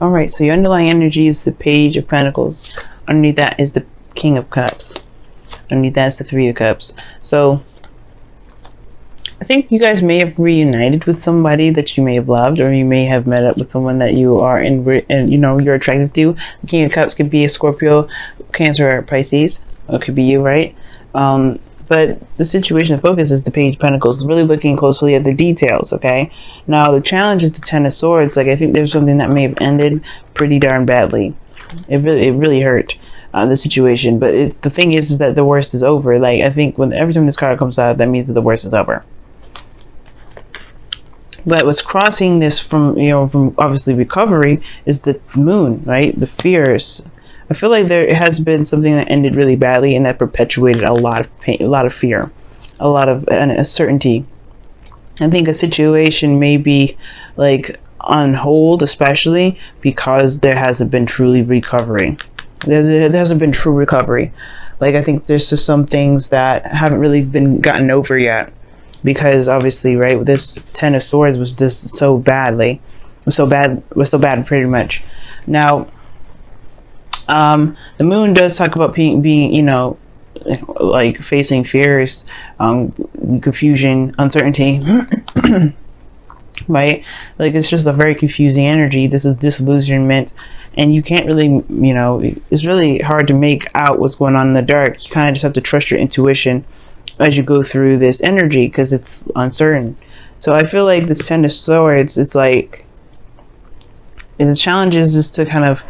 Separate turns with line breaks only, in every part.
All right, so your underlying energy is the Page of Pentacles. Underneath that is the King of Cups. Underneath that is the Three of Cups. So I think you guys may have reunited with somebody that you may have loved, or you may have met up with someone that you are and you know, you're attracted to. The King of Cups could be a Scorpio, Cancer, or Pisces. It could be you, right? But the situation of focus is the Page of Pentacles, really looking closely at the details, okay? Now, the challenge is the Ten of Swords. Like, I think there's something that may have ended pretty darn badly. It really hurt, the situation. But the thing is that the worst is over. Like, I think every time this card comes out, that means that the worst is over. But what's crossing this from obviously recovery is the Moon, right? The fears. I feel like there has been something that ended really badly and that perpetuated a lot of pain, a lot of fear, a lot of uncertainty. I think a situation may be like on hold, especially because there hasn't been truly recovery. There hasn't been true recovery. Like, I think there's just some things that haven't really been gotten over yet, because obviously, right, this Ten of Swords was just so badly, was so bad pretty much. Now, the Moon does talk about being, you know, like facing fears, confusion, uncertainty, right? Like, it's just a very confusing energy. This is disillusionment, and you can't really, you know, it's really hard to make out what's going on in the dark. You kind of just have to trust your intuition as you go through this energy, because it's uncertain. So I feel like this Ten of Swords, it's like, the challenge is just to kind of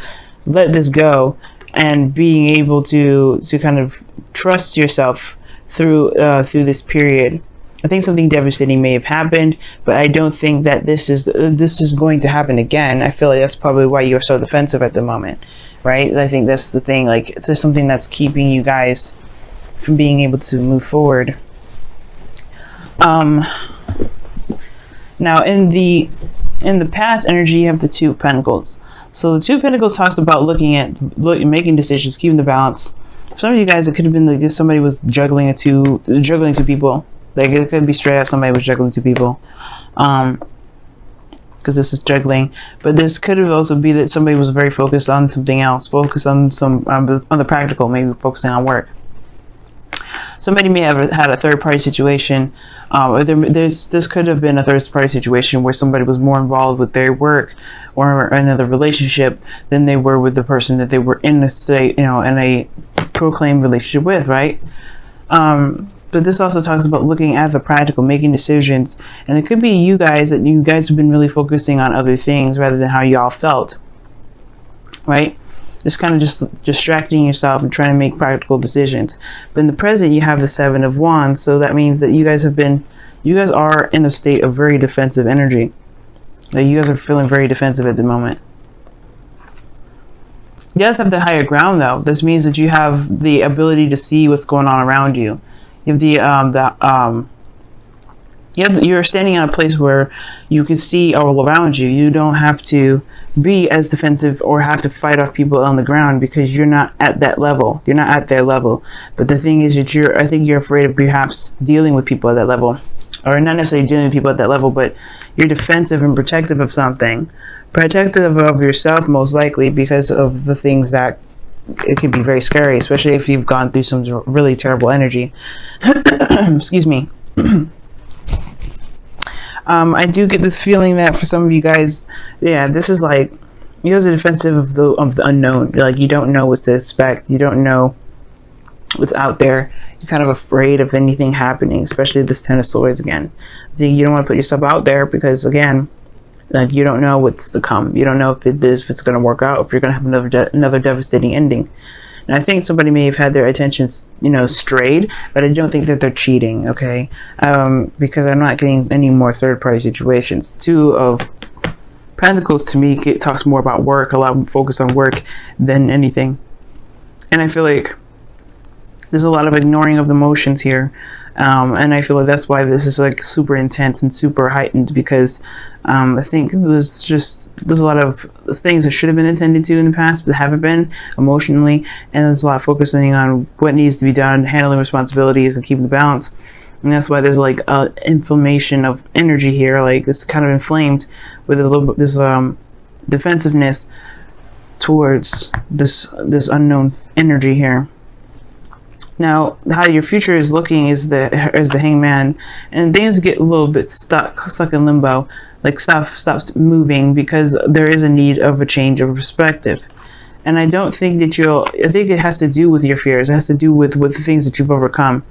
let this go and being able to kind of trust yourself through this period. I think something devastating may have happened, but I don't think that this is going to happen again. I feel like that's probably why you're so defensive at the moment, right? I think that's the thing. Like, it's just something that's keeping you guys from being able to move forward. Now in the past energy, you have the Two of Pentacles. So the Two of Pentacles talks about making decisions, keeping the balance. For some of you guys, it could have been like somebody was juggling two people. Like, it could be straight out somebody was juggling two people, because this is juggling. But this could have also be that somebody was very focused on something else, focused on on the practical, maybe focusing on work. Somebody may have had a third-party situation, or this could have been a third-party situation where somebody was more involved with their work or another relationship than they were with the person that they were in a proclaimed relationship with, right? But this also talks about looking at the practical, making decisions, and it could be you guys have been really focusing on other things rather than how y'all felt, right? Just kind of just distracting yourself and trying to make practical decisions. But in the present, you have the Seven of Wands, so that means that you guys are in a state of very defensive energy. Like, you guys are feeling very defensive at the moment. You guys have the higher ground, though. This means that you have the ability to see what's going on around you. You have you're standing in a place where you can see all around you. You don't have to be as defensive or have to fight off people on the ground, because you're not at that level. You're not at their level. But the thing is that I think you're afraid of perhaps dealing with people at that level, or not necessarily dealing with people at that level, but you're defensive and protective of something, protective of yourself most likely, because of the things that it can be very scary, especially if you've gone through some really terrible energy. Excuse me. I do get this feeling that for some of you guys, yeah, this is like, you guys are defensive of the unknown. Like, you don't know what to expect. You don't know what's out there. You're kind of afraid of anything happening, especially this Ten of Swords again. I think you don't want to put yourself out there because, again, like, you don't know what's to come. You don't know if it's going to work out, if you're going to have another devastating ending. And I think somebody may have had their attentions, strayed, but I don't think that they're cheating, okay? Because I'm not getting any more third-party situations. Two of Pentacles, to me, it talks more about work, a lot more focus on work than anything. And I feel like there's a lot of ignoring of the emotions here. And I feel like that's why this is like super intense and super heightened, because I think there's a lot of things that should have been attended to in the past but haven't been emotionally, and there's a lot of focusing on what needs to be done, handling responsibilities and keeping the balance. And that's why there's like inflammation of energy here. Like, it's kind of inflamed with a little bit, this defensiveness towards this unknown energy here. Now, how your future is looking is the Hangman, and things get a little bit stuck in limbo. Like stuff stops moving because there is a need of a change of perspective. And I don't think that I think it has to do with your fears. It has to do with the things that you've overcome,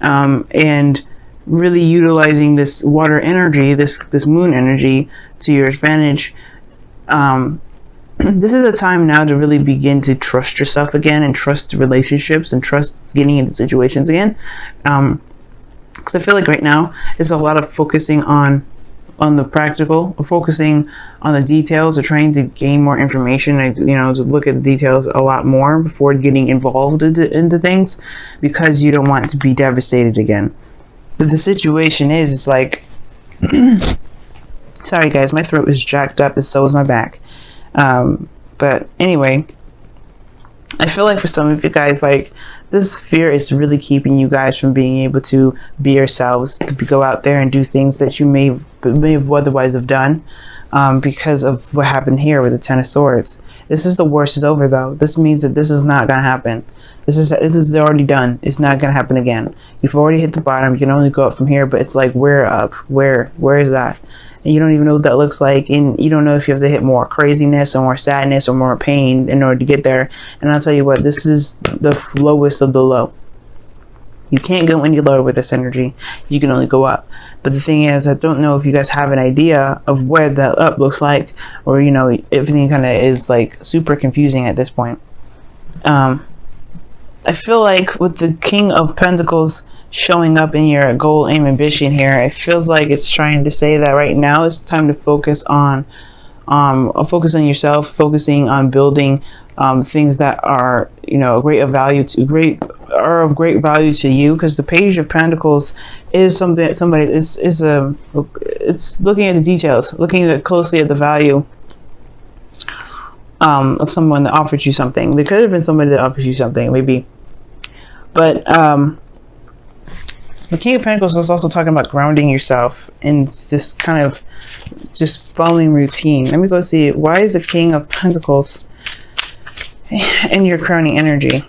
and really utilizing this water energy, this moon energy, to your advantage. This is a time now to really begin to trust yourself again, and trust relationships, and trust getting into situations again. Because I feel like right now it's a lot of focusing on the practical, or focusing on the details, or trying to gain more information, and to look at the details a lot more before getting involved into things, because you don't want to be devastated again. But the situation is, it's like, sorry guys, my throat is jacked up, and so is my back. But anyway, I feel like for some of you guys, like, this fear is really keeping you guys from being able to be yourselves, to go out there and do things that you may have otherwise have done, because of what happened here with the Ten of Swords. This is the worst is over, though. This means that this is not going to happen. This is already done. It's not going to happen again. You've already hit the bottom. You can only go up from here, but it's like, where up? Where is that? And you don't even know what that looks like, and you don't know if you have to hit more craziness or more sadness or more pain in order to get there. And I'll tell you what, this is the lowest of the low. You can't go any lower with this energy. You can only go up. But the thing is, I don't know if you guys have an idea of where that up looks like, or everything kind of is like super confusing at this point. I feel like with the King of Pentacles showing up in your goal, aim, ambition here, it feels like it's trying to say that right now it's time to focus on yourself, focusing on building things that are of great value to you, because the Page of Pentacles is something that somebody it's looking at the details, looking closely at the value of someone that offered you something. There could have been somebody that offers you something, maybe, but the King of Pentacles is also talking about grounding yourself and just kind of just following routine. Let me go see, why is the King of Pentacles in your crowning energy?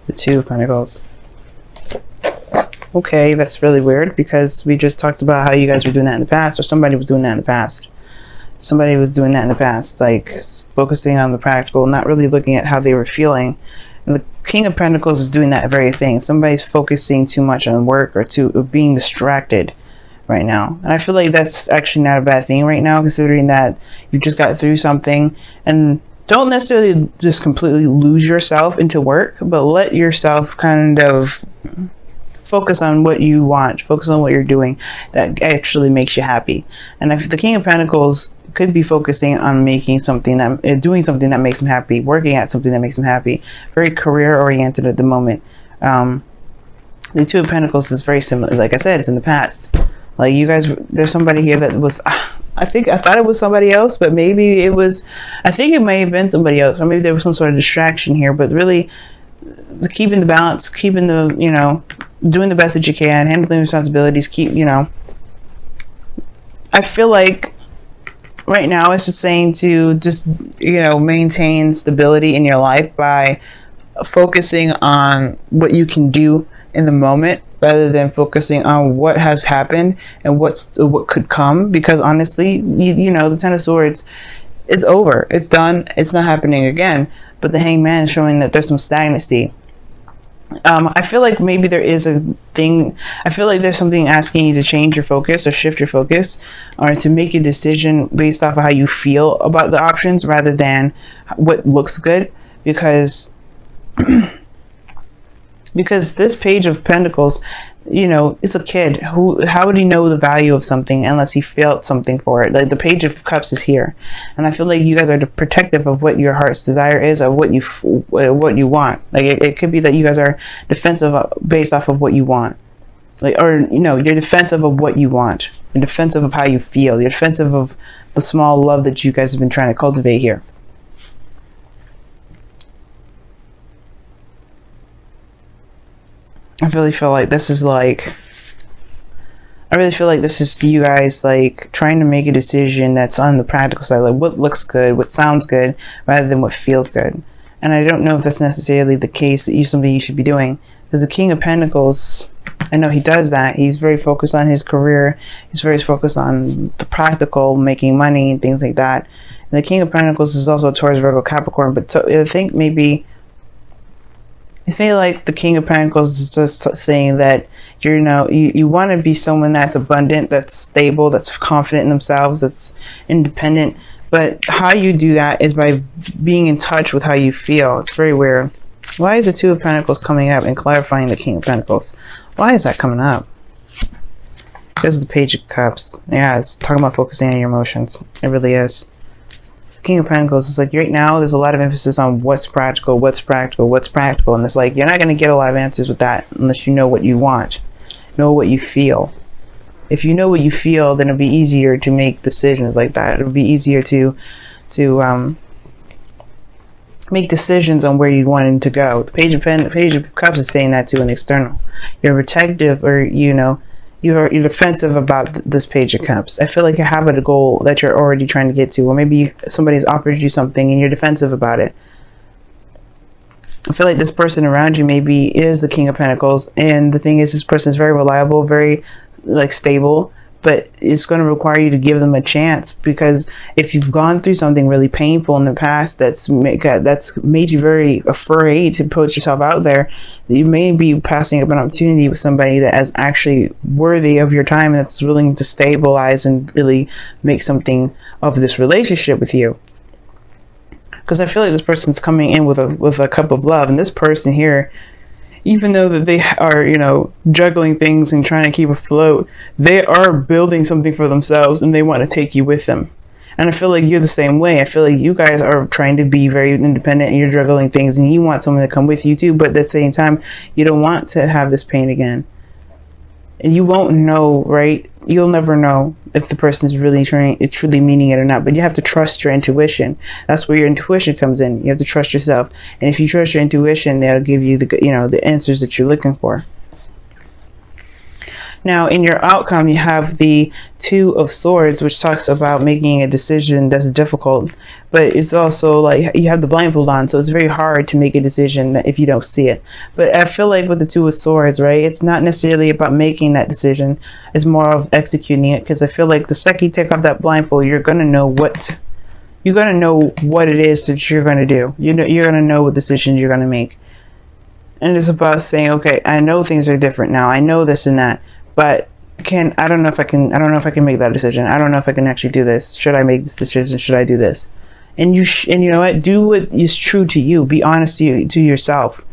The Two of Pentacles. Okay, that's really weird, because we just talked about how you guys were doing that in the past, or somebody was doing that in the past. Somebody was doing that in the past, like focusing on the practical, not really looking at how they were feeling. And the King of Pentacles is doing that very thing. Somebody's focusing too much on work, or being distracted right now. And I feel like that's actually not a bad thing right now, considering that you just got through something. And don't necessarily just completely lose yourself into work, but let yourself kind of focus on what you want, focus on what you're doing that actually makes you happy. And if the King of Pentacles could be focusing on doing something that makes him happy, working at something that makes him happy, very career oriented at the moment. The Two of Pentacles is very similar. Like I said, it's in the past. Like, you guys, there's somebody here that was, I thought it was somebody else, but maybe it was, I think it may have been somebody else, or maybe there was some sort of distraction here. But really, keeping the balance, keeping the, doing the best that you can, handling responsibilities, I feel like right now it's just saying to just, maintain stability in your life by focusing on what you can do in the moment, rather than focusing on what has happened and what could come. Because honestly, the Ten of Swords, it's over, it's done, it's not happening again. But the Hangman is showing that there's some stagnancy. I feel like maybe there is a thing, I feel like there's something asking you to change your focus, or shift your focus, or to make a decision based off of how you feel about the options, rather than what looks good. Because this Page of Pentacles, it's a kid. How would he know the value of something unless he felt something for it? Like, the Page of Cups is here, and I feel like you guys are protective of what your heart's desire is, or what you want. Like, it could be that you guys are defensive based off of what you want, like, or you're defensive of what you want. You're defensive of how you feel. You're defensive of the small love that you guys have been trying to cultivate here. I really feel like this is like I really feel like this is you guys like trying to make a decision that's on the practical side, like what looks good, what sounds good, rather than what feels good. And I don't know if that's necessarily the case that something you should be doing. Because the King of Pentacles, I know he does that. He's very focused on his career. He's very focused on the practical, making money and things like that. And the King of Pentacles is also Taurus, Virgo, Capricorn. But I think maybe, I feel like the King of Pentacles is just saying that you want to be someone that's abundant, that's stable, that's confident in themselves, that's independent. But how you do that is by being in touch with how you feel. It's very weird. Why is the Two of Pentacles coming up and clarifying the King of Pentacles? Why is that coming up? Because of the Page of Cups. Yeah, it's talking about focusing on your emotions. It really is. The King of Pentacles is like right now there's a lot of emphasis on what's practical, what's practical, what's practical. And it's like you're not going to get a lot of answers with that unless you know what you want. Know what you feel. If you know what you feel, then it'll be easier to make decisions like that. It'll be easier to make decisions on where you want to go. The Page of Cups is saying that to an external. You're protective, or you're defensive about this Page of Cups. I feel like you have a goal that you're already trying to get to, or maybe somebody's offered you something and you're defensive about it. I feel like this person around you maybe is the King of Pentacles, and the thing is, this person is very reliable, very like stable, but it's going to require you to give them a chance, because if you've gone through something really painful in the past that's made you very afraid to put yourself out there, you may be passing up an opportunity with somebody that is actually worthy of your time, and that's willing to stabilize and really make something of this relationship with you. Because I feel like this person's coming in with a cup of love, and this person here, even though that they are, juggling things and trying to keep afloat, they are building something for themselves, and they want to take you with them. And I feel like you're the same way. I feel like you guys are trying to be very independent, and you're juggling things, and you want someone to come with you too, but at the same time, you don't want to have this pain again. And you won't know, right? You'll never know if the person is really truly meaning it or not. But you have to trust your intuition. That's where your intuition comes in. You have to trust yourself. And if you trust your intuition, that'll give you the answers that you're looking for. Now, in your outcome, you have the Two of Swords, which talks about making a decision that's difficult. But it's also like you have the blindfold on, so it's very hard to make a decision if you don't see it. But I feel like with the Two of Swords, right, it's not necessarily about making that decision. It's more of executing it, because I feel like the second you take off that blindfold, you're going to know what it is that you're going to do. You're going to know what decision you're going to make. And it's about saying, okay, I know things are different now. I know this and that. But I don't know if I can make that decision. I don't know if I can actually do this. Should I make this decision? Should I do this? And you know what? Do what is true to you. Be honest to yourself.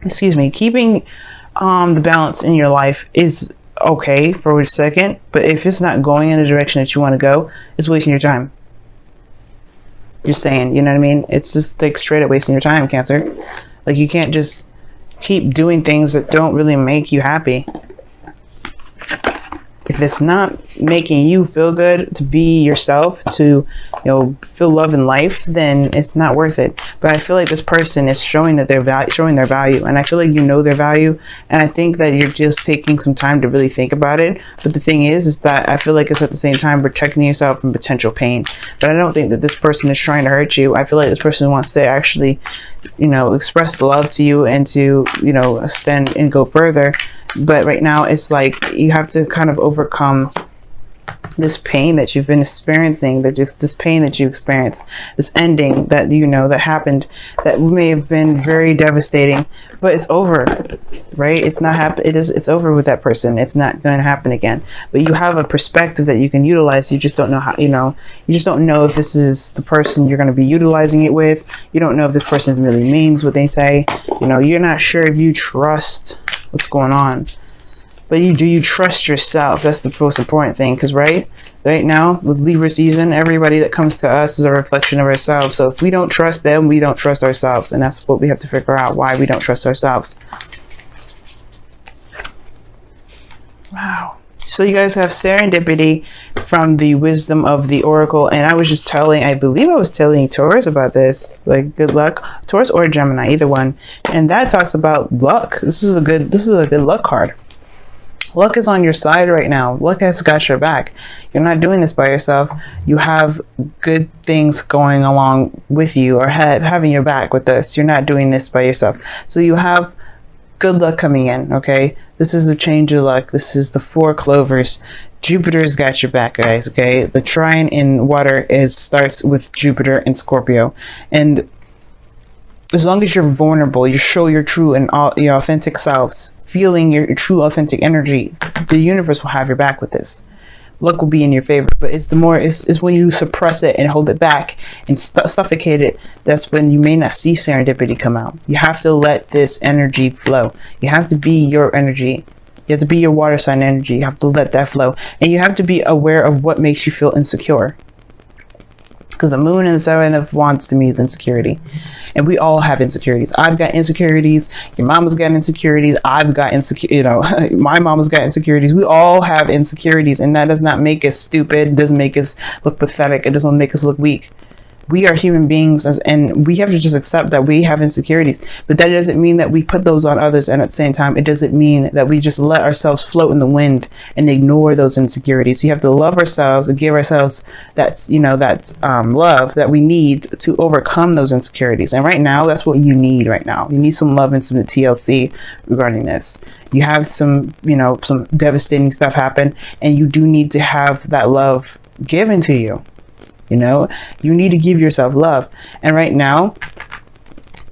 Excuse me. Keeping the balance in your life is okay for a second, but if it's not going in the direction that you want to go, it's wasting your time. Just saying, you know what I mean? It's just like straight up wasting your time, Cancer. Like, you can't just keep doing things that don't really make you happy. If it's not making you feel good to be yourself, to feel love in life, then it's not worth it. But I feel like this person is showing that showing their value, and I feel like you know their value, and I think that you're just taking some time to really think about it. But the thing is that I feel like it's at the same time protecting yourself from potential pain. But I don't think that this person is trying to hurt you. I feel like this person wants to actually express love to you and to extend and go further. But right now it's like you have to kind of overcome this pain that you've been experiencing, this pain that you experienced, this ending that that happened, that may have been very devastating, but it's over, right? It's not it's over with that person. It's not going to happen again. But you have a perspective that you can utilize. You just don't know how, you just don't know if this is the person you're going to be utilizing it with. You don't know if this person really means what they say. You're not sure if you trust what's going on. But do you trust yourself? That's the most important thing, because right now with Libra season, everybody that comes to us is a reflection of ourselves. So if we don't trust them, we don't trust ourselves, and that's what we have to figure out, why we don't trust ourselves. Wow. So you guys have serendipity from the wisdom of the oracle, and I believe I was telling Taurus about this, like good luck, Taurus or Gemini, either one, and that talks about luck. This is a good luck card. Luck is on your side right now. Luck has got your back. You're not doing this by yourself. You have good things going along with you, or having your back with this. You're not doing this by yourself. So you have good luck coming in, okay? This is a change of luck. This is the 4 clovers. Jupiter's got your back, guys, okay? The trine in water starts with Jupiter and Scorpio. And as long as you're vulnerable, you show your true and your authentic selves, feeling your true authentic energy, the universe will have your back with this. Luck will be in your favor, but it's when you suppress it and hold it back and suffocate it, that's when you may not see serendipity come out. You have to let this energy flow. You have to be your energy. You have to be your water sign energy. You have to let that flow, and you have to be aware of what makes you feel insecure. Because the moon and the 7 of wands to me is insecurity. And we all have insecurities. I've got insecurities. Your mama's got insecurities. I've got my mama's got insecurities. We all have insecurities. And that does not make us stupid. It doesn't make us look pathetic. It doesn't make us look weak. We are human beings, and we have to just accept that we have insecurities. But that doesn't mean that we put those on others, and at the same time, it doesn't mean that we just let ourselves float in the wind and ignore those insecurities. You have to love ourselves and give ourselves that love that we need to overcome those insecurities. And right now, that's what you need right now. You need some love and some TLC regarding this. You have some devastating stuff happen, and you do need to have that love given to you. You need to give yourself love. And right now,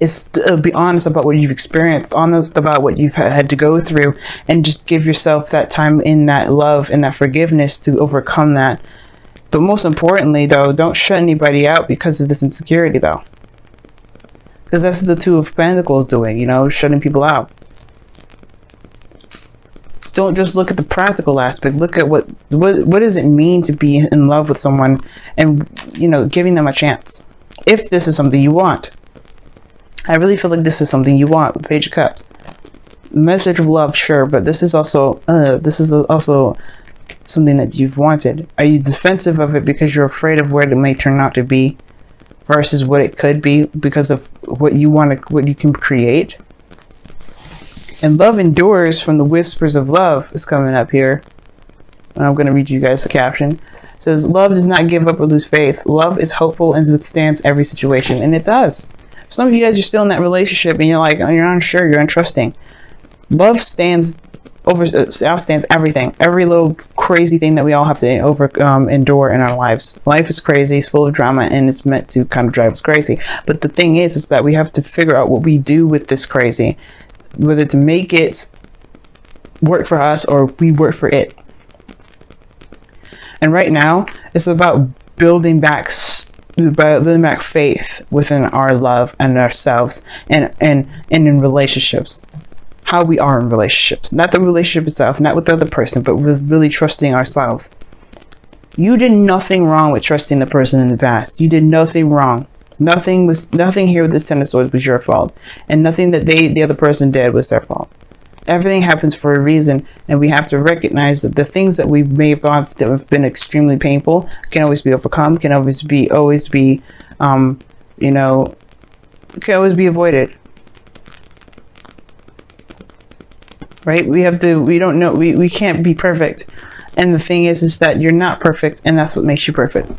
it's be honest about what you've experienced, honest about what you've had to go through, and just give yourself that time in that love and that forgiveness to overcome that. But most importantly, though, don't shut anybody out because of this insecurity, though. Because that's the 2 of Pentacles doing, shutting people out. Don't just look at the practical aspect. Look at what does it mean to be in love with someone, and giving them a chance. If this is something you want, I really feel like this is something you want. The Page of Cups, message of love, sure, but this is also something that you've wanted. Are you defensive of it because you're afraid of where it may turn out to be, versus what it could be because of what you want, what you can create? And love endures from the whispers of love is coming up here. And I'm going to read you guys the caption. It says, love does not give up or lose faith. Love is hopeful and withstands every situation. And it does. Some of you guys are still in that relationship and you're like, you're unsure, you're untrusting. Love outstands everything. Every little crazy thing that we all have to endure in our lives. Life is crazy, it's full of drama, and it's meant to kind of drive us crazy. But the thing is that we have to figure out what we do with this crazy. Whether to make it work for us or we work for it. And right now, it's about building back faith within our love and ourselves, and in relationships. How we are in relationships. Not the relationship itself, not with the other person, but with really trusting ourselves. You did nothing wrong with trusting the person in the past. You did nothing wrong. Nothing here with this 10 of Swords was your fault, and nothing that the other person did was their fault. Everything happens for a reason, and we have to recognize that the things that we may have gone that have been extremely painful can always be overcome, can always be can always be avoided. Right? We can't be perfect. And the thing is that you're not perfect, and that's what makes you perfect.